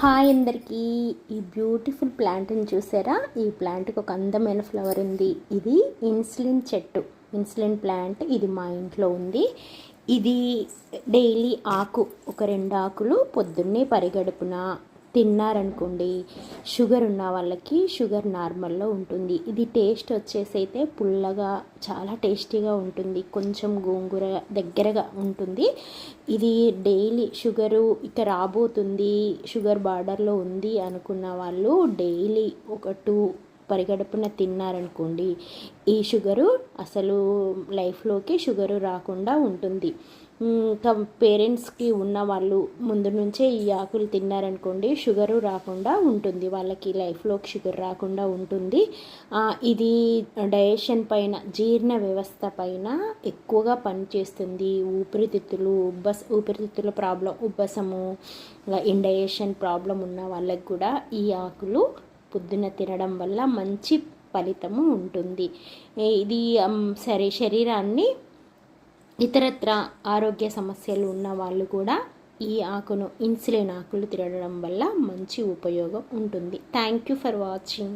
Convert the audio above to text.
Hi అందరికీ. ఈ beautiful ప్లాంట్ని చూసారా? ఈ ప్లాంట్కి ఒక అందమైన ఫ్లవర్ ఉంది. ఇది ఇన్సులిన్ చెట్టు, ఇన్సులిన్ ప్లాంట్. ఇది మా ఇంట్లో ఉంది. ఇది డైలీ ఆకు, ఒక 2 ఆకులు పొద్దున్నే పరిగడుపున తిన్నారనుకోండి, షుగర్ ఉన్న వాళ్ళకి షుగర్ నార్మల్లో ఉంటుంది. ఇది టేస్ట్ వచ్చేసి అయితే పుల్లగా చాలా టేస్టీగా ఉంటుంది, కొంచెం గోంగూర దగ్గరగా ఉంటుంది. ఇది డైలీ షుగరు ఇక రాబోతుంది, షుగర్ బార్డర్లో ఉంది అనుకున్న వాళ్ళు డైలీ ఒక 2 పరిగడుపున తిన్నారనుకోండి, ఈ షుగరు అసలు లైఫ్లోకి షుగరు రాకుండా ఉంటుంది. ఇంకా పేరెంట్స్కి ఉన్న వాళ్ళు ముందు నుంచే ఈ ఆకులు తిన్నారనుకోండి, షుగరు రాకుండా ఉంటుంది, వాళ్ళకి లైఫ్లోకి షుగర్ రాకుండా ఉంటుంది. ఇది డైజెషన్ పైన, జీర్ణ వ్యవస్థ పైన ఎక్కువగా పనిచేస్తుంది. ఊపిరితిత్తుల ప్రాబ్లం, ఉబ్బసము, ఇండైజెషన్ ప్రాబ్లం ఉన్న వాళ్ళకి కూడా ఈ ఆకులు పొద్దున తినడం వల్ల మంచి ఫలితము ఉంటుంది. ఇది శరీరాన్ని ఇతరత్ర ఆరోగ్య సమస్యలు ఉన్న వాళ్ళు కూడా ఈ ఆకును, ఇన్సులిన్ ఆకులు తినడం వల్ల మంచి ఉపయోగం ఉంటుంది. Thank you for watching.